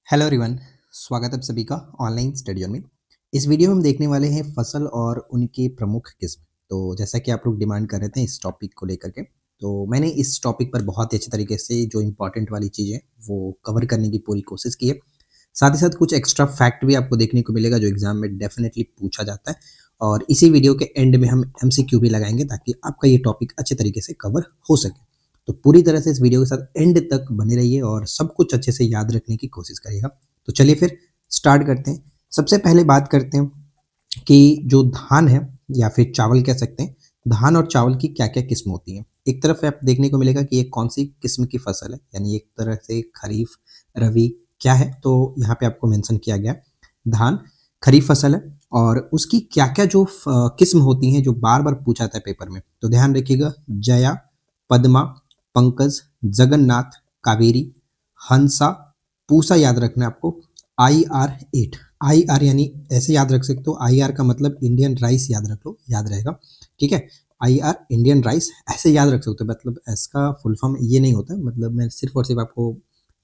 Hello everyone. स्वागत है आप सभी का ऑनलाइन स्टडी में। इस वीडियो में हम देखने वाले हैं फसल और उनके प्रमुख किस्म। तो जैसा कि आप लोग डिमांड कर रहे थे इस टॉपिक को लेकर के, तो मैंने इस टॉपिक पर बहुत ही अच्छे तरीके से जो इम्पोर्टेंट वाली चीज़ें वो कवर करने की पूरी कोशिश की है। साथ ही साथ कुछ एक्स्ट्रा फैक्ट भी आपको देखने को मिलेगा जो एग्जाम में डेफिनेटली पूछा जाता है। और इसी वीडियो के एंड में हम MCQ भी लगाएंगे ताकि आपका ये टॉपिक अच्छे तरीके से कवर हो सके। तो पूरी तरह से इस वीडियो के साथ एंड तक बने रहिए और सब कुछ अच्छे से याद रखने की कोशिश करिएगा। तो चलिए फिर स्टार्ट करते हैं। सबसे पहले बात करते हैं कि जो धान है या फिर चावल कह सकते हैं, धान और चावल की क्या क्या किस्म होती है। एक तरफ आप देखने को मिलेगा कि ये कौन सी किस्म की फसल है, यानी एक तरह से खरीफ रवि क्या है, तो यहाँ पे आपको मेंशन किया गया धान खरीफ फसल है। और उसकी क्या क्या जो किस्म होती हैं जो बार बार पूछा था पेपर में, तो ध्यान रखिएगा। जया, पद्मा, पंकज, जगन्नाथ, कावेरी, हंसा, पूसा याद रखना है आपको। IR8, IR यानी ऐसे याद रख सकते हो, IR का मतलब इंडियन राइस याद रख लो, याद रहेगा। ठीक है, IR इंडियन राइस ऐसे याद रख सकते हो, मतलब इसका फुल फॉर्म ये नहीं होता, मतलब मैं सिर्फ और सिर्फ आपको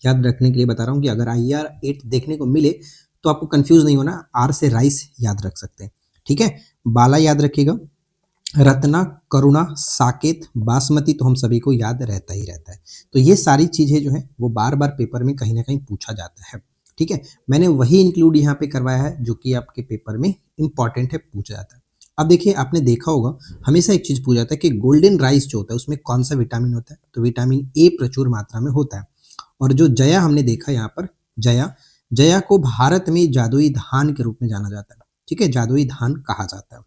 याद रखने के लिए बता रहा हूँ कि अगर IR8 देखने को मिले तो आपको कंफ्यूज नहीं होना, आर से राइस याद रख सकते हैं। ठीक है, बाला याद रखिएगा, रत्ना, करुणा, साकेत, बासमती तो हम सभी को याद रहता ही रहता है। तो ये सारी चीजें जो है वो बार बार पेपर में कहीं ना कहीं पूछा जाता है। ठीक है, मैंने वही इंक्लूड यहाँ पे करवाया है जो कि आपके पेपर में इंपॉर्टेंट है, पूछा जाता है। अब देखिए, आपने देखा होगा हमेशा एक चीज पूछा जाता है कि गोल्डन राइस जो होता है उसमें कौन सा विटामिन होता है, तो विटामिन ए प्रचुर मात्रा में होता है। और जो जया हमने देखा यहाँ पर, जया जया को भारत में जादुई धान के रूप में जाना जाता है। ठीक है, जादुई धान कहा जाता है।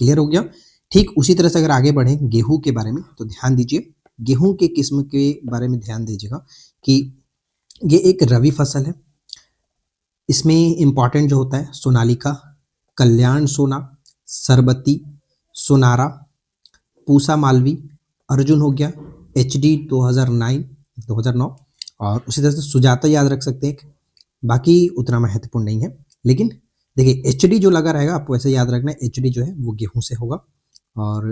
क्लियर हो गया। ठीक उसी तरह से अगर आगे बढ़ें गेहूं के बारे में, तो ध्यान दीजिए, गेहूं के किस्म के बारे में ध्यान दीजिएगा कि ये एक रवि फसल है। इसमें इंपॉर्टेंट जो होता है सोनालिका, कल्याण सोना, सरबती, सोनारा, पूसा मालवी, अर्जुन हो गया, HD 2009, और उसी तरह से सुजाता याद रख सकते हैं। बाकी उतना महत्वपूर्ण नहीं है, लेकिन देखिए HD जो लगा रहेगा आपको ऐसे याद रखना है, HD जो है वो गेहूं से होगा। और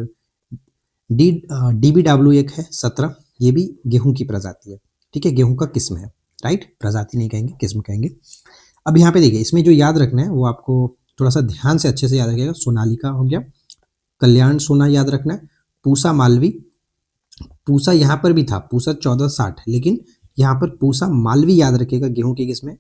DBW एक है 17, ये भी गेहूं की प्रजाति है। ठीक है, गेहूं का किस्म है, राइट, प्रजाति नहीं कहेंगे, किस्म कहेंगे। अब यहाँ पे देखिए, इसमें जो याद रखना है वो आपको थोड़ा सा ध्यान से अच्छे से याद रखिएगा। सोनालिका हो गया, कल्याण सोना याद रखना है, पूसा मालवी, पूसा यहाँ पर भी था, पूसा 1460, लेकिन यहाँ पर पूसा मालवी याद रखिएगा गेहूं की किस्म है।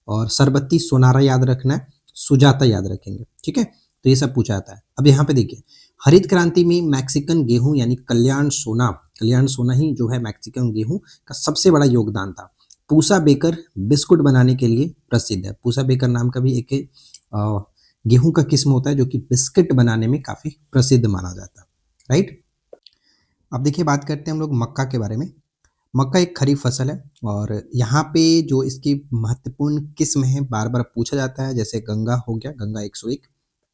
और सरबत्ती सोनारा याद रखना है, सुजाता याद रखेंगे। ठीक है, तो ये सब पूछा जाता है। अब यहाँ पे देखिए, हरित क्रांति में मैक्सिकन गेहूं यानी कल्याण सोना ही जो है मैक्सिकन गेहूं का सबसे बड़ा योगदान था। पूसा बेकर बिस्कुट बनाने के लिए प्रसिद्ध है। पूसा बेकर नाम का भी एक गेहूं का किस्म होता है जो कि बिस्किट बनाने में काफी प्रसिद्ध माना जाता है, राइट। अब देखिए, बात करते हैं हम लोग मक्का के बारे में। मक्का एक खरीफ फसल है और यहाँ पे जो इसकी महत्वपूर्ण किस्म है बार बार पूछा जाता है, जैसे गंगा हो गया, गंगा 101,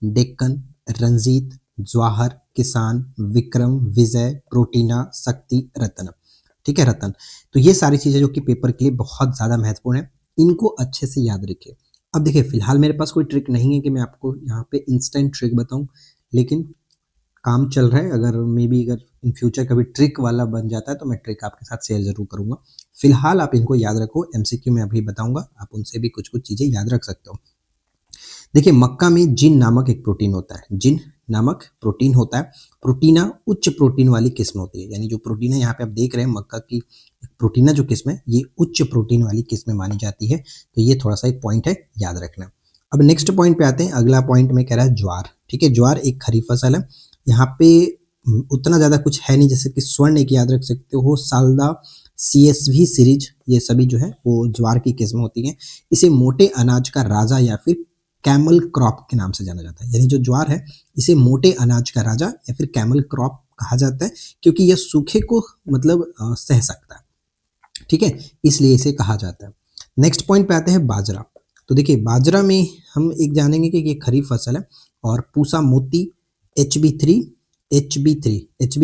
डेक्कन, रंजीत, जवाहर, किसान, विक्रम, विजय, प्रोटीना, शक्ति, रतन। ठीक है, रतन। तो ये सारी चीजें जो कि पेपर के लिए बहुत ज्यादा महत्वपूर्ण है, इनको अच्छे से याद रखिए। अब देखिए, फिलहाल मेरे पास कोई ट्रिक नहीं है कि मैं आपको यहाँ पे इंस्टेंट ट्रिक बताऊं, लेकिन काम चल रहा है। अगर मे बी अगर इन फ्यूचर कभी ट्रिक वाला बन जाता है तो मैं ट्रिक आपके साथ शेयर जरूर करूंगा। फिलहाल आप इनको याद रखो, MCQ में अभी बताऊंगा, आप उनसे भी कुछ कुछ चीजें याद रख सकते हो। देखिए, मक्का में जिन नामक एक प्रोटीन होता है, जिन नामक प्रोटीन होता है। प्रोटीना उच्च प्रोटीन वाली किस्म होती है, यानी जो प्रोटीन है यहाँ पे आप देख रहे हैं मक्का की प्रोटीना जो किस्म है ये उच्च प्रोटीन वाली किस्म मानी जाती है। तो ये थोड़ा सा एक पॉइंट है, याद रखना। अब नेक्स्ट पॉइंट पे आते हैं। अगला पॉइंट में कह रहा है ज्वार। ठीक है, ज्वार एक खरीफ फसल है। यहाँ पे उतना ज्यादा कुछ है नहीं, जैसे कि स्वर्ण एक याद रख सकते हो, सालदा, CSV सीरीज, ये सभी जो है वो ज्वार की किस्म होती है। इसे मोटे अनाज का राजा या फिर कैमल क्रॉप के नाम से जाना जाता है, यानी जो ज्वार है इसे मोटे अनाज का राजा या फिर कैमल क्रॉप कहा जाता है, क्योंकि यह सूखे को मतलब सह सकता है। ठीक है, इसलिए इसे कहा जाता है। नेक्स्ट पॉइंट पे आते हैं बाजरा। तो देखिए, बाजरा में हम एक जानेंगे कि ये खरीफ फसल है। और पूसा मोती, HB3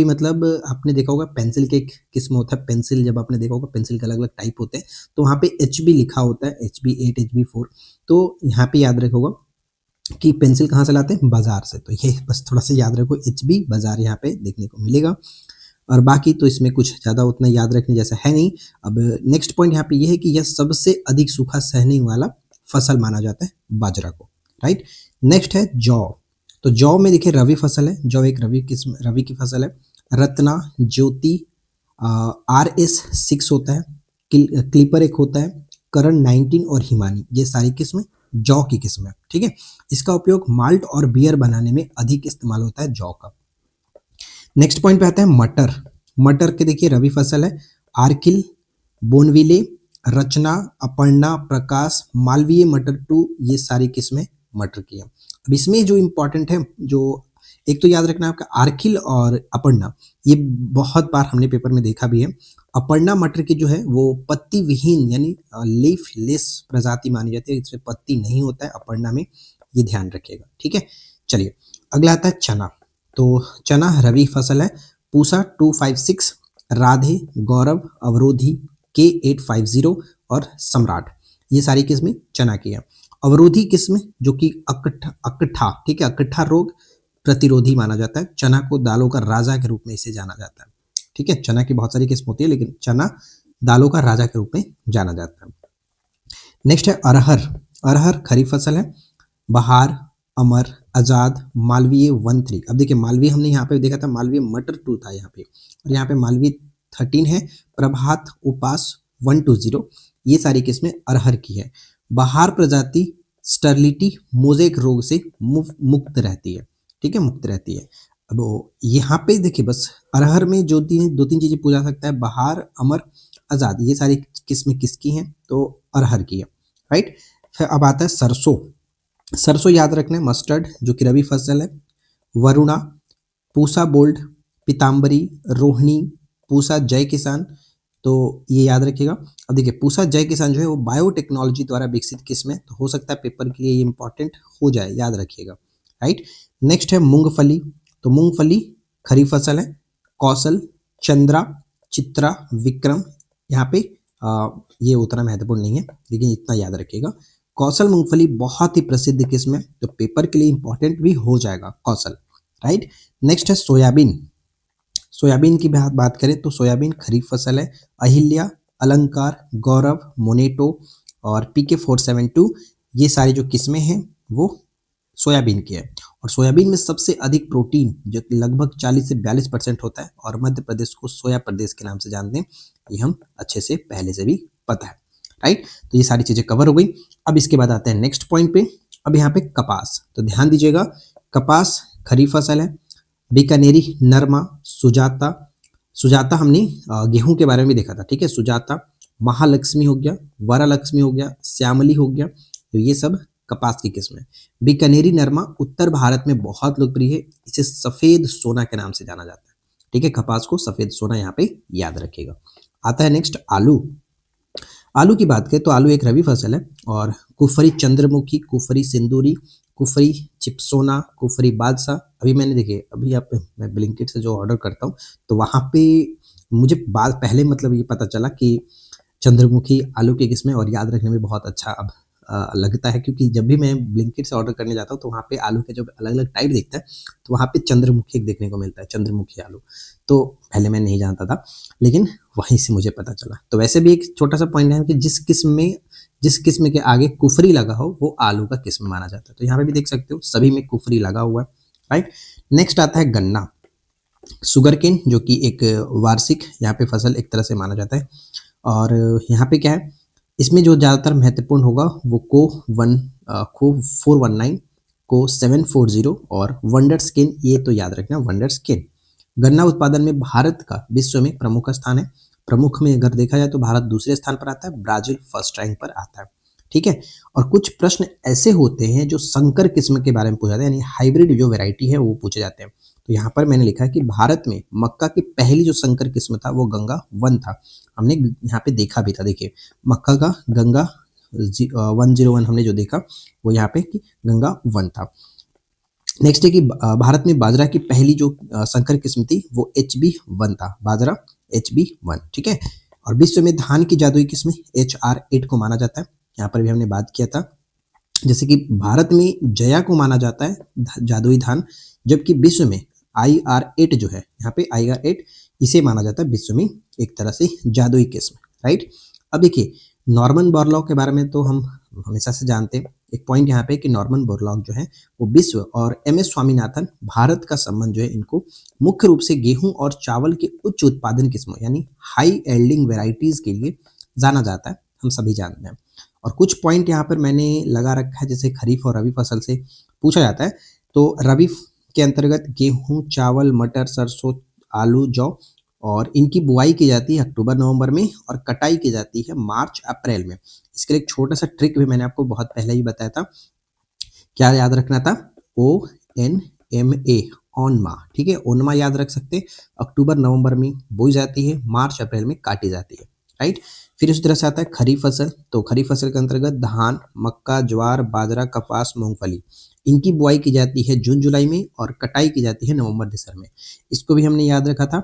मतलब आपने देखा होगा पेंसिल के एक किस्म होता है, पेंसिल जब आपने देखा होगा पेंसिल के अलग अलग टाइप होते हैं, तो वहाँ पे HB लिखा होता है, HB8, HB4। तो यहाँ पे याद रखोगा कि पेंसिल कहाँ से लाते हैं, बाजार से। तो ये बस थोड़ा सा याद रखो, HB बाजार यहाँ पे देखने को मिलेगा। और बाकी तो इसमें कुछ ज़्यादा उतना याद रखने जैसा है नहीं। अब नेक्स्ट पॉइंट यहाँ पे ये है कि यह सबसे अधिक सूखा सहने वाला फसल माना जाता है बाजरा को, राइट। नेक्स्ट है जौ। तो जौ में देखिए रवि फसल है, जौ एक रवि की फसल है। रत्ना, ज्योति, RS6 होता है, क्लीपर एक होता है, करण 19 और हिमानी, ये सारी किस्में जौ की किस्म है, ठीक है। इसका उपयोग माल्ट और बियर बनाने में अधिक इस्तेमाल होता है जौ का। नेक्स्ट पॉइंट पे आता है मटर। मटर के देखिए रवि फसल है, आर्किल, बोनविले, रचना, अपर्णा, प्रकाश, मालवीय मटर 2, ये सारी किस्में मटर की हैं। अब इसमें जो इम्पोर्टेंट है, जो एक तो याद रखना आपका आर्किल और अपर्णा, ये बहुत बार हमने पेपर में देखा भी है। अपर्णा मटर की जो है वो पत्ती विहीन यानी लीफ लेस प्रजाति मानी जाती है, इसमें पत्ती नहीं होता है अपर्णा में, ये ध्यान रखिएगा, ठीक है। चलिए अगला आता है चना। तो चना रवि फसल है, पूसा 256, राधे, गौरव, अवरोधी, K850 और सम्राट, ये सारी किस्में चना की है। अवरोधी किस्म जो कि अकट्ठा, ठीक है, अकट्ठा रोग प्रतिरोधी माना जाता है। चना को दालों का राजा के रूप में इसे जाना जाता है, ठीक है। चना की बहुत सारी किस्म होती है लेकिन चना दालों का राजा के रूप में जाना जाता है। नेक्स्ट है अरहर। अरहर खरीफ फसल है, बहार, अमर, आजाद, मालवीय 13। अब देखिए मालवीय हमने यहाँ पे देखा था, मालवीय मटर 2 था यहाँ पे, और यहाँ पे मालवीय 13 है, प्रभात, उपास 120, ये सारी किस्में अरहर की है। बहार प्रजाति स्टर्लिटी मोजेक रोग से मुक्त रहती है, ठीक है, मुक्त रहती है। अब यहाँ पे देखिए बस अरहर में जो दो तीन चीजें पूछा सकता है, बहार, अमर, आजाद, ये सारी किस्में किसकी हैं, तो अरहर की है, राइट। फिर अब आता है सरसों। सरसों याद रखना है, मस्टर्ड जो कि रवि फसल है, वरुणा, पूसा बोल्ड, पीताम्बरी, रोहिणी, पूसा जय किसान, तो ये याद रखिएगा। अब देखिए पूसा जय किसान जो है वो बायोटेक्नोलॉजी द्वारा विकसित किस्म है, तो हो सकता है पेपर के लिए ये इंपॉर्टेंट हो जाए, याद रखिएगा, राइट। नेक्स्ट है मूंगफली। तो मूंगफली खरीफ फसल है, कौशल, चंद्रा, चित्रा, विक्रम, यहाँ पे ये उतना महत्वपूर्ण नहीं है लेकिन इतना याद रखिएगा, कौशल मूंगफली बहुत ही प्रसिद्ध किस्म है, तो पेपर के लिए इंपॉर्टेंट भी हो जाएगा कौशल, राइट। नेक्स्ट है सोयाबीन। सोयाबीन की बात करें तो सोयाबीन खरीफ फसल है, अहिल्या, अलंकार, गौरव, मोनेटो और PK472, ये सारी जो किस्में हैं वो सोयाबीन की है। और सोयाबीन में सबसे अधिक प्रोटीन जो कि लगभग 40 से 42% होता है, और मध्य प्रदेश को सोया प्रदेश के नाम से जानते हैं, ये हम अच्छे से पहले से भी पता है, राइट। तो ये सारी चीजें कवर हो गई। अब इसके बाद आते हैं नेक्स्ट पॉइंट पे। अब यहाँ पे कपास, तो ध्यान दीजिएगा, कपास खरीफ फसल है, बीकानेरी, नरमा, सुजाता। सुजाता हमने गेहूं के बारे में भी देखा था, ठीक है, सुजाता, महालक्ष्मी हो गया, वरलक्ष्मी हो गया, श्यामली हो गया, तो ये सब कपास की किस्म है। बीकानेरी नरमा उत्तर भारत में बहुत लोकप्रिय है, इसे सफेद सोना के नाम से जाना जाता है, ठीक है, कपास को सफेद सोना यहाँ पे याद रखिएगा। आता है नेक्स्ट आलू। आलू की बात करें तो आलू एक रबी फसल है, और कुफरी चंद्रमुखी, कुफरी सिंदूरी, कुफरी चिपसोना, कुफरी बादशाह, अभी मैंने देखिए अभी मैं ब्लिंकिट से जो ऑर्डर करता हूँ तो वहाँ पे मुझे बाद पहले मतलब ये पता चला कि चंद्रमुखी आलू की किस्में, और याद रखने में बहुत अच्छा अब लगता है, क्योंकि जब भी मैं ब्लिंकिट से ऑर्डर करने जाता हूँ तो वहाँ पे आलू के जो अलग अलग टाइप दिखता है तो वहाँ पे चंद्रमुखी देखने को मिलता है, चंद्रमुखी आलू, तो पहले मैं नहीं जानता था लेकिन वहीं से मुझे पता चला। तो वैसे भी एक छोटा सा पॉइंट है कि जिस किस्म के आगे कुफरी लगा हो वो आलू का किस्म माना जाता है, तो यहाँ पे भी देख सकते हो सभी में कुफरी लगा हुआ है, राइट। नेक्स्ट आता है गन्ना, शुगर केन जो कि एक वार्षिक यहाँ पे फसल एक तरह से माना जाता है, और यहाँ पे क्या है, इसमें जो ज़्यादातर महत्वपूर्ण होगा वो को 419, को 740 और वंडर स्किन, ये तो याद रखना वंडर स्किन। गन्ना उत्पादन में भारत का विश्व में प्रमुख स्थान है, प्रमुख में अगर देखा जाए तो भारत दूसरे स्थान पर आता है, ब्राजील फर्स्ट रैंक पर आता है, ठीक है। और कुछ प्रश्न ऐसे होते हैं जो संकर किस्म के बारे में पूछा जाता है, यानी हाइब्रिड जो वैरायटी है वो पूछे जाते हैं। तो यहाँ पर मैंने लिखा है कि भारत में मक्का की पहली जो संकर किस्म था वो गंगा 1 था, हमने यहाँ पे देखा भी था, देखिए मक्का का गंगा 101 हमने जो देखा वो यहाँ पे कि गंगा 1 था। नेक्स्ट है कि भारत में बाजरा की पहली जो संकर किस्म थी वो HB1 था, बाजरा HB1, ठीक है। और विश्व में धान की जादुई किस्म HR8 को माना जाता है, यहाँ पर भी हमने बात किया था। जैसे कि भारत में जया को माना जाता है जादुई धान, जबकि विश्व में IR8 जो है, यहाँ पे IR8 इसे माना जाता है विश्व में एक तरह से जादुई किस्म, राइट। अब देखिए नॉर्मन बोरलॉग के बारे में तो हम हमेशा से जानते हैं। एक पॉइंट यहाँ पे कि नॉर्मन बोरलॉग जो है वो विश्व और एम एस स्वामीनाथन भारत का संबंध जो है इनको मुख्य रूप से गेहूं और चावल के उच्च उत्पादन किस्मों यानी हाई एल्डिंग वेराइटीज के लिए जाना जाता है, हम सभी जानते हैं। और कुछ पॉइंट यहाँ पर मैंने लगा रखा है, जैसे खरीफ और रबी फसल से पूछा जाता है। तो रबी के अंतर्गत गेहूं, चावल, मटर, सरसों, आलू, जौ और इनकी बुआई की जाती है अक्टूबर नवंबर में और कटाई की जाती है मार्च अप्रैल में। इसके लिए एक छोटा सा ट्रिक भी मैंने आपको बहुत पहले ही बताया था, क्या याद रखना था, ONMA, ओनमा, ठीक है, ओनमा याद रख सकते। अक्टूबर नवंबर में बोई जाती है, मार्च अप्रैल में काटी जाती है, राइट। फिर उस तरह से आता है खरीफ फसल। तो खरीफ फसल के अंतर्गत धान, मक्का, ज्वार, बाजरा, कपास, मूंगफली, इनकी बुआई की जाती है जून जुलाई में और कटाई की जाती है नवंबर दिसंबर में। इसको भी हमने याद रखा था,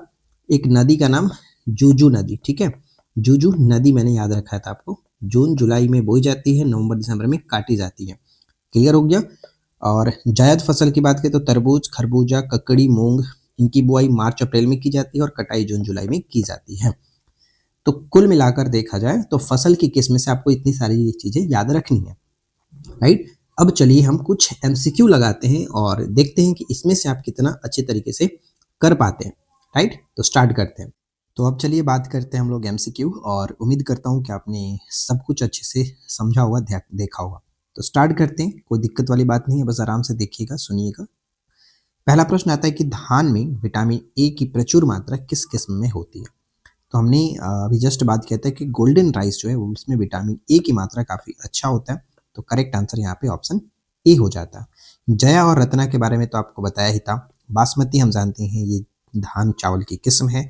एक नदी का नाम जूजू नदी, ठीक है, जूजू नदी मैंने याद रखा था आपको। जून जुलाई में बोई जाती है, नवंबर दिसंबर में काटी जाती है, क्लियर हो गया। और जायद फसल की बात करें तो तरबूज, खरबूजा, ककड़ी, मूंग, इनकी बुआई मार्च अप्रैल में की जाती है और कटाई जून जुलाई में की जाती है। तो कुल मिलाकर देखा जाए तो फसल की किस्म से आपको इतनी सारी चीजें याद रखनी है, राइट। अब चलिए हम कुछ MCQ लगाते हैं और देखते हैं कि इसमें से आप कितना अच्छे तरीके से कर पाते हैं, राइट। तो स्टार्ट करते हैं। तो अब चलिए बात करते हैं हम लोग MCQ, और उम्मीद करता हूँ कि आपने सब कुछ अच्छे से समझा होगा, देखा होगा। तो स्टार्ट करते हैं, कोई दिक्कत वाली बात नहीं है, बस आराम से देखिएगा, सुनिएगा। पहला प्रश्न आता है कि धान में विटामिन ए की प्रचुर मात्रा किस किस्म में होती है। तो हमने अभी जस्ट बात किया था कि गोल्डन राइस जो है वो उसमें विटामिन ए की मात्रा काफ़ी अच्छा होता है। तो करेक्ट आंसर यहाँ पे ऑप्शन ए हो जाता है। जया और रत्ना के बारे में तो आपको बताया ही था। बासमती हम जानते हैं ये धान चावल की किस्म है।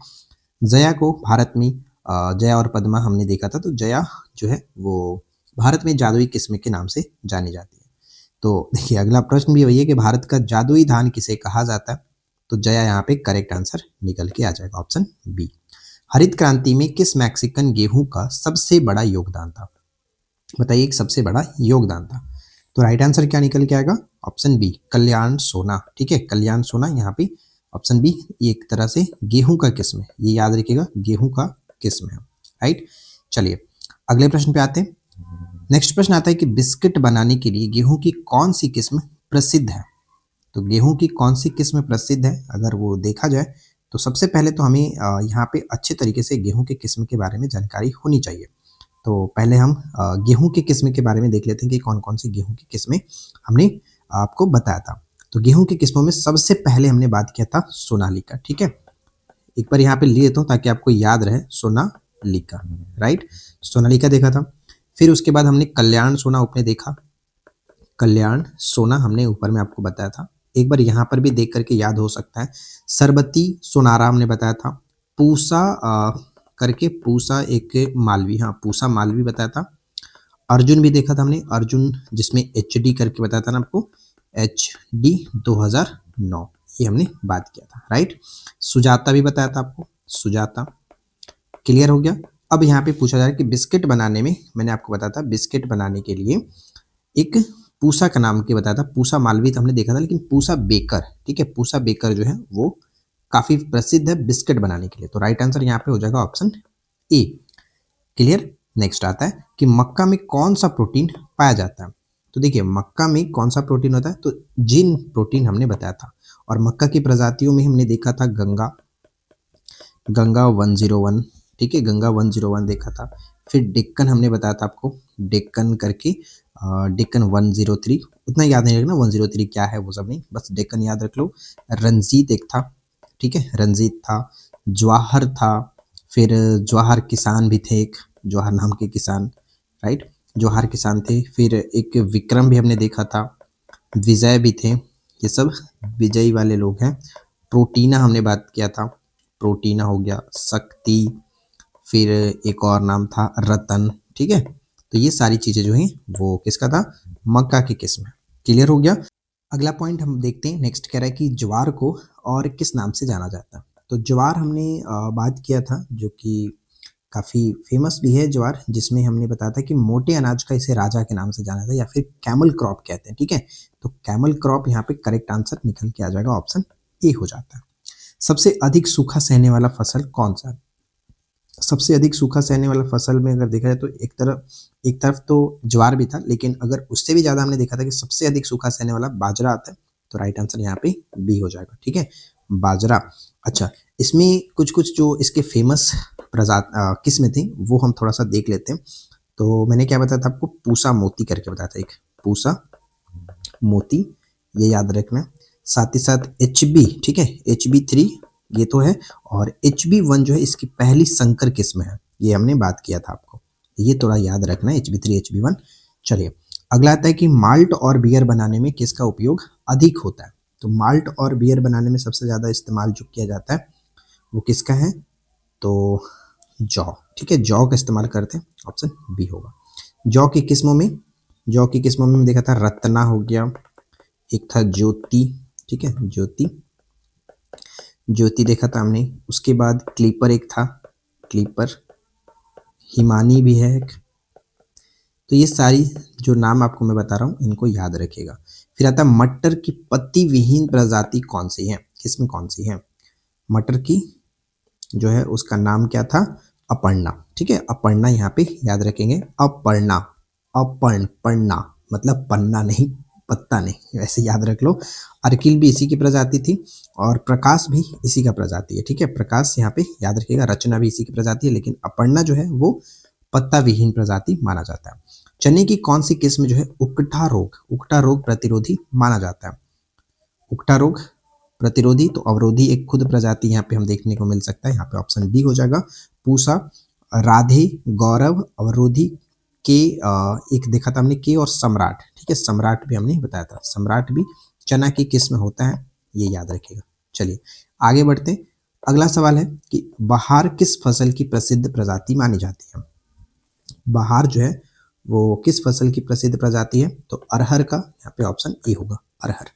जया को भारत में जया और पद्मा हमने देखा था, तो जया जो है वो भारत में जादुई किस्म के नाम से जानी जाती है। तो देखिए अगला प्रश्न भी वही है कि भारत का जादुई धान किसे कहा जाता है। तो जया यहाँ पे करेक्ट आंसर निकल के आ जाएगा, ऑप्शन बी। हरित क्रांति में किस मैक्सिकन गेहूं का सबसे बड़ा योगदान था, बताइए, एक सबसे बड़ा योगदान था। तो राइट आंसर क्या निकल के आएगा, ऑप्शन बी, कल्याण सोना, ठीक है, कल्याण सोना यहाँ पे ऑप्शन बी। ये एक तरह से गेहूं का किस्म है, ये याद रखिएगा, गेहूं का किस्म है, राइट। चलिए अगले प्रश्न पे आते हैं। नेक्स्ट प्रश्न आता है कि बिस्किट बनाने के लिए गेहूं की कौन सी किस्म प्रसिद्ध है। तो गेहूं की कौन सी किस्म प्रसिद्ध है, अगर वो देखा जाए तो सबसे पहले तो हमें यहाँ पे अच्छे तरीके से गेहूं के किस्म के बारे में जानकारी होनी चाहिए। तो पहले हम गेहूं की किस्म के बारे में देख लेते हैं कि कौन कौन सी गेहूं की किस्में हमने आपको बताया था। तो गेहूं की किस्मों में सबसे पहले हमने बात किया था सोनालिका, ठीक है, एक बार यहाँ पे ले लेता हूँ ताकि आपको याद रहे, सोनालिका, राइट, सोनालिका देखा था। फिर उसके बाद हमने कल्याण सोना उपने देखा, कल्याण सोना हमने ऊपर में आपको बताया था, एक बार यहाँ पर भी देख करके याद हो सकता है। सरबती सोनारा हमने बताया था। पूसा करके पूसा एक मालवी, हाँ पूसा मालवी बताया था। अर्जुन भी देखा था हमने, अर्जुन जिसमें HD करके बताया था ना आपको, HD 2009, ये हमने बात किया था, राइट। सुजाता भी बताया था आपको, सुजाता, क्लियर हो गया। अब यहाँ पे पूछा जा रहा है कि बिस्किट बनाने में, मैंने आपको बताया था बिस्किट बनाने के लिए एक पूसा का नाम के बताया था, पूसा मालवी तो हमने देखा था, लेकिन पूसा बेकर, ठीक है, पूसा बेकर जो है वो काफी प्रसिद्ध है बिस्किट बनाने के लिए। तो राइट आंसर यहाँ पे हो जाएगा ऑप्शन ए, क्लियर। नेक्स्ट आता है कि मक्का में कौन सा प्रोटीन पाया जाता है। तो देखिए मक्का में कौन सा प्रोटीन होता है, तो जिन प्रोटीन हमने बताया था। और मक्का की प्रजातियों में हमने देखा था गंगा, गंगा 101, ठीक है, गंगा 101 देखा था। फिर डेक्कन हमने बताया था आपको, डेक्कन करके, डेक्कन 103, उतना याद नहीं रखना 103 क्या है वो सब नहीं, बस डेक्कन याद रख लो। रंजीत एक था, ठीक है, रंजीत था। जवाहर था, फिर जवाहर किसान भी थे, एक जवाहर नाम के किसान, राइट, जवाहर किसान थे। फिर एक विक्रम भी हमने देखा था, विजय भी थे, ये सब विजयी वाले लोग हैं। प्रोटीना हमने बात किया था, प्रोटीना हो गया, शक्ति, फिर एक और नाम था रतन, ठीक है। तो ये सारी चीजें जो हैं वो किसका था, मक्का की किस्म है, क्लियर हो गया। अगला पॉइंट हम देखते हैं, नेक्स्ट कह रहा है कि ज्वार को और किस नाम से जाना जाता है। तो ज्वार हमने बात किया था, जो कि काफ़ी फेमस भी है ज्वार, जिसमें हमने बताया था कि मोटे अनाज का इसे राजा के नाम से जाना था, या फिर कैमल क्रॉप कहते हैं, ठीक है। तो कैमल क्रॉप यहाँ पे करेक्ट आंसर निकल के आ जाएगा, ऑप्शन ए हो जाता है। सबसे अधिक सूखा सहने वाला फसल कौन सा है? सबसे अधिक सूखा सहने वाला फसल में अगर देखा जाए तो एक तरफ तो ज्वार भी था, लेकिन अगर उससे भी ज़्यादा हमने देखा था कि सबसे अधिक सूखा सहने वाला बाजरा आता है, तो राइट आंसर यहाँ पे बी हो जाएगा। ठीक है, बाजरा। अच्छा, इसमें कुछ कुछ जो इसके फेमस किस्में थी वो हम थोड़ा सा देख लेते हैं। तो मैंने क्या बताया था आपको, पूसा मोती करके बताया था, एक पूसा मोती, ये याद रखना। साथ ही साथ HB, ठीक है, HB3 ये तो है, और HB1 जो है इसकी पहली संकर किस्म है, ये हमने बात किया था आपको, ये थोड़ा याद रखना है, HB3 HB1। चलिए, अगला आता है कि माल्ट और बियर बनाने में किसका उपयोग अधिक होता है? तो माल्ट और बियर बनाने में सबसे ज़्यादा इस्तेमाल जो किया जाता है वो किसका है? तो जौ। ठीक है, जौ का इस्तेमाल करते हैं, ऑप्शन बी होगा। जौ की किस्मों में, जौ की किस्मों में देखा था रत्ना हो गया, एक था ज्योति, ठीक है, ज्योति, ज्योति देखा था हमने। उसके बाद क्लीपर एक था, क्लीपर, हिमानी भी है एक। तो ये सारी जो नाम आपको मैं बता रहा हूँ इनको याद रखिएगा। फिर आता है मटर की पत्ती विहीन प्रजाति कौन सी है, किस्म कौन सी है? मटर की जो है उसका नाम क्या था? अपर्णा। ठीक है, अपर्णा यहाँ पे याद रखेंगे, अपर्णा, पन्ना मतलब पन्ना नहीं, पत्ता नहीं, वैसे याद रख लो। अर्किल भी इसी की प्रजाति थी, और प्रकाश भी इसी का प्रजाति है। ठीक है, प्रकाश यहाँ पे याद रखिएगा, रचना भी इसी की प्रजाति है, लेकिन अपर्णा जो है वो पत्ता विहीन प्रजाति माना जाता है। चने की कौन सी किस्म जो है उकटा रोग प्रतिरोधी माना जाता है? उकटा रोग प्रतिरोधी, तो अवरोधी एक खुद प्रजाति यहाँ पे हम देखने को मिल सकता है, यहाँ पे ऑप्शन डी हो जाएगा, पूसा। राधे, गौरव, अवरोधी के, एक देखा था हमने के, और सम्राट। ठीक है, सम्राट भी हमने बताया था, सम्राट भी चना की किस्म होता है, ये याद रखिएगा। चलिए आगे बढ़ते हैं। अगला सवाल है कि बहार किस फसल की प्रसिद्ध प्रजाति मानी जाती है? बहार जो है वो किस फसल की प्रसिद्ध प्रजाति है? तो अरहर का, यहाँ पे ऑप्शन ए होगा, अरहर।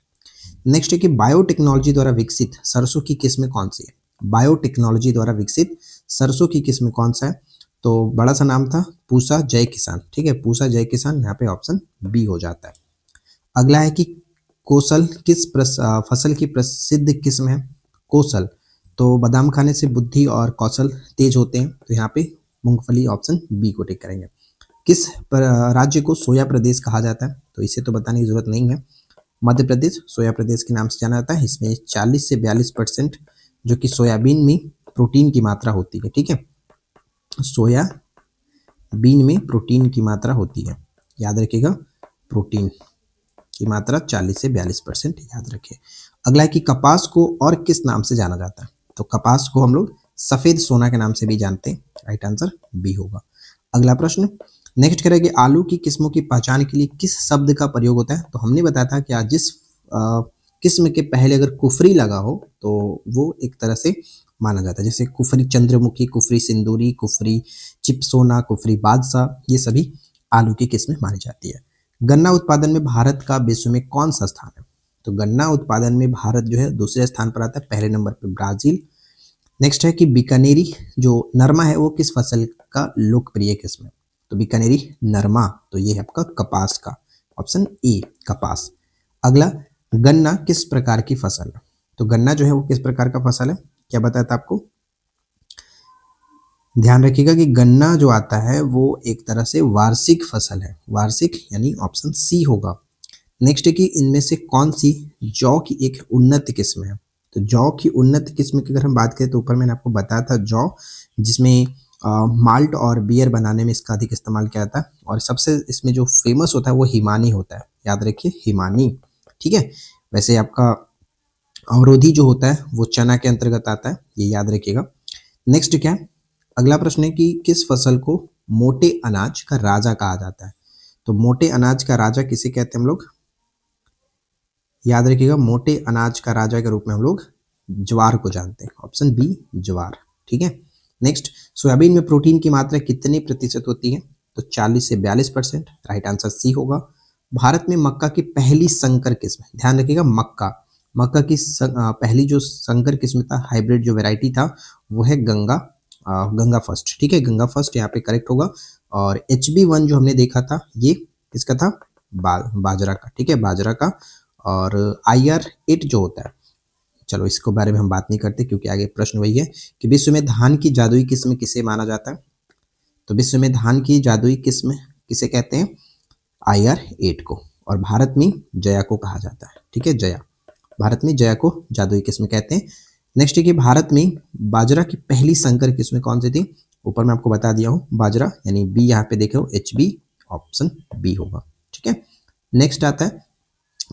नेक्स्ट है कि बायोटेक्नोलॉजी द्वारा विकसित सरसों की किस्म कौन सी है? बायोटेक्नोलॉजी द्वारा विकसित सरसों की किस्म कौन सा है? तो बड़ा सा नाम था पूसा जय किसान। ठीक है, पूसा जय किसान, यहाँ पे ऑप्शन बी हो जाता है। अगला है कि कौशल फसल की प्रसिद्ध किस्म है? कौशल, तो बादाम खाने से बुद्धि और कौशल तेज होते हैं, तो यहाँ पे मूंगफली, ऑप्शन बी को टिक करेंगे। किस राज्य को सोया प्रदेश कहा जाता है? तो इसे तो बताने की जरूरत नहीं है, मध्य प्रदेश सोया प्रदेश के नाम से जाना जाता है। इसमें 40 से 42% जो कि सोयाबीन में प्रोटीन की मात्रा होती है। ठीक है, सोयाबीन में प्रोटीन की मात्रा होती है, याद रखिएगा, प्रोटीन की मात्रा 40 से 42% याद रखिए। अगला है कि कपास को और किस नाम से जाना जाता है? तो कपास को हम लोग सफेद सोना के नाम से भी जानते हैं, राइट आंसर बी होगा। अगला प्रश्न नेक्स्ट करेंगे, आलू की किस्मों की पहचान के लिए किस शब्द का प्रयोग होता है? तो हमने बताया था कि आज जिस किस्म के पहले अगर कुफरी लगा हो तो वो एक तरह से माना जाता है, जैसे कुफरी चंद्रमुखी, कुफरी सिंदूरी, कुफरी चिपसोना, कुफरी बादशाह, ये सभी आलू की किस्में मानी जाती है। गन्ना उत्पादन में भारत का विश्व में कौन सा स्थान है? तो गन्ना उत्पादन में भारत जो है दूसरे स्थान पर आता है, पहले नंबर पर ब्राजील। नेक्स्ट है कि बीकानेरी जो नरमा है वो किस फसल का लोकप्रिय किस्म है? तो बीकानेरी नरमा, तो ये है आपका कपास का, ऑप्शन ए कपास। अगला, गन्ना किस प्रकार की फसल है? तो गन्ना जो है वो किस प्रकार का फसल है, क्या बताया था आपको? ध्यान रखिएगा कि गन्ना जो आता है वो एक तरह से वार्षिक फसल है, वार्षिक, यानी ऑप्शन सी होगा। नेक्स्ट है कि इनमें से कौन सी जौ की एक उन्नत किस्म है? तो जौ की उन्नत किस्म की अगर हम बात करें तो ऊपर मैंने आपको बताया था जौ, जिसमें माल्ट और बियर बनाने में इसका अधिक इस्तेमाल किया जाता है, और सबसे इसमें जो फेमस होता है वो हिमानी होता है, याद रखिए हिमानी। ठीक है, वैसे आपका अवरोधी जो होता है वो चना के अंतर्गत आता है, ये याद रखिएगा। नेक्स्ट क्या है, अगला प्रश्न है कि किस फसल को मोटे अनाज का राजा कहा जाता है? तो मोटे अनाज का राजा किसे कहते हैं हम लोग? याद रखिएगा, मोटे अनाज का राजा के रूप में हम लोग ज्वार को जानते हैं, ऑप्शन बी ज्वार। ठीक है, नेक्स्ट, सोयाबीन में प्रोटीन की मात्रा कितने प्रतिशत होती है? तो 40 से 42%, राइट आंसर सी होगा। भारत में मक्का की पहली संकर किस्म, ध्यान रखिएगा, मक्का, मक्का की पहली जो संकर किस्म था, हाइब्रिड जो वेराइटी था वो है गंगा, गंगा फर्स्ट। ठीक है, गंगा फर्स्ट यहाँ पे करेक्ट होगा। और HB1 जो हमने देखा था ये किसका था? बाजरा का। ठीक है, बाजरा का। और IR8 जो होता है चलो इसको बारे में हम बात नहीं करते क्योंकि आगे प्रश्न वही है कि विश्व में धान की जादुई किस्म किसे माना जाता है। तो विश्व में धान की जादुई किस्म किसे कहते हैं, IR8 को, और भारत में जया को कहा जाता है। ठीक है, जया, भारत में जया को जादुई किस्म कहते हैं। नेक्स्ट है कि भारत में बाजरा की पहली संकर किस्म कौन सी थी। ऊपर मैं आपको बता दिया हूँ बाजरा, यानी बी यहाँ पे देखे हो HB, ऑप्शन बी होगा। ठीक है, नेक्स्ट आता है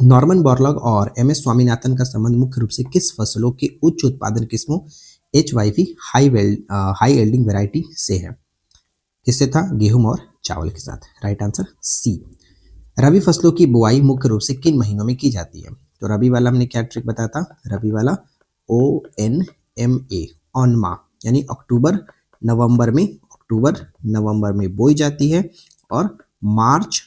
नॉर्मन बोरलॉग और MS स्वामीनाथन का संबंध मुख्य रूप से किस फसलों के उच्च उत्पादन किस्मों HYV हाई एल्डिंग वेराइटी से है। किससे था, गेहूं और चावल के साथ। Right answer C. रबी फसलों की बुआई मुख्य रूप से किन महीनों में की जाती है। तो रबी वाला हमने क्या ट्रिक बताया था, रबी वाला ONMA, ऑन मा, यानी अक्टूबर नवंबर में बोई जाती है और मार्च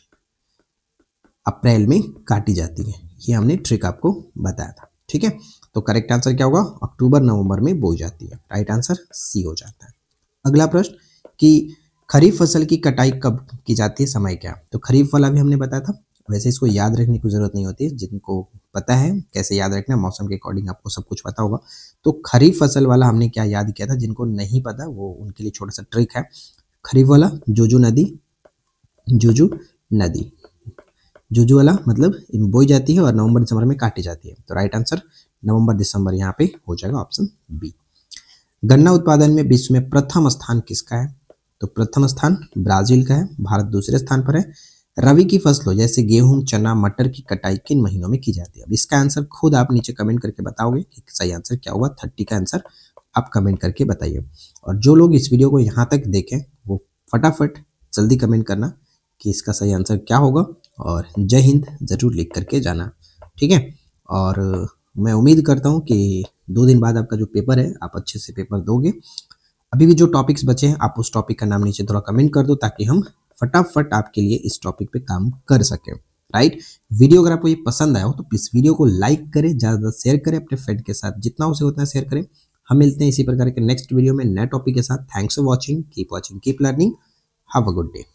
अप्रैल में काटी जाती है। ये हमने ट्रिक आपको बताया था। ठीक है, तो करेक्ट आंसर क्या होगा, अक्टूबर नवंबर में बोई जाती है। राइट आंसर सी हो जाता है। अगला प्रश्न कि खरीफ फसल की कटाई कब की जाती है, समय क्या। तो खरीफ वाला भी हमने बताया था, वैसे इसको याद रखने की जरूरत नहीं होती है, जिनको पता है कैसे याद रखना, मौसम के अकॉर्डिंग आपको सब कुछ पता होगा। तो खरीफ फसल वाला हमने क्या याद किया था, जिनको नहीं पता वो उनके लिए छोटा सा ट्रिक है। खरीफ वाला जुजू नदी, जुजू वाला मतलब बोई जाती है और नवंबर दिसंबर में काटी जाती है। तो राइट आंसर नवंबर दिसंबर यहाँ पे हो जाएगा, ऑप्शन बी। गन्ना उत्पादन में विश्व में प्रथम स्थान किसका है। तो प्रथम स्थान ब्राजील का है, भारत दूसरे स्थान पर है। रबी की फसलों जैसे गेहूं, चना, मटर की कटाई किन महीनों में की जाती है। अब इसका आंसर खुद आप नीचे कमेंट करके बताओगे कि सही आंसर क्या होगा। 30 का आंसर आप कमेंट करके बताइए। और जो लोग इस वीडियो को यहाँ तक देखें वो फटाफट जल्दी कमेंट करना कि इसका सही आंसर क्या होगा, और जय हिंद जरूर लिख करके जाना। ठीक है, और मैं उम्मीद करता हूँ कि 2 दिन बाद आपका जो पेपर है आप अच्छे से पेपर दोगे। अभी भी जो टॉपिक्स बचे हैं आप उस टॉपिक का नाम नीचे थोड़ा कमेंट कर दो ताकि हम फटाफट आपके लिए इस टॉपिक पे काम कर सकें। राइट, वीडियो अगर आपको ये पसंद आया हो तो प्लीज़ वीडियो को लाइक करें, ज़्यादा शेयर करें अपने फ्रेंड के साथ, जितना हो सके उतना शेयर करें। हम मिलते हैं इसी प्रकार के नेक्स्ट वीडियो में नए टॉपिक के साथ। Thanks for watching, keep learning, have a good day.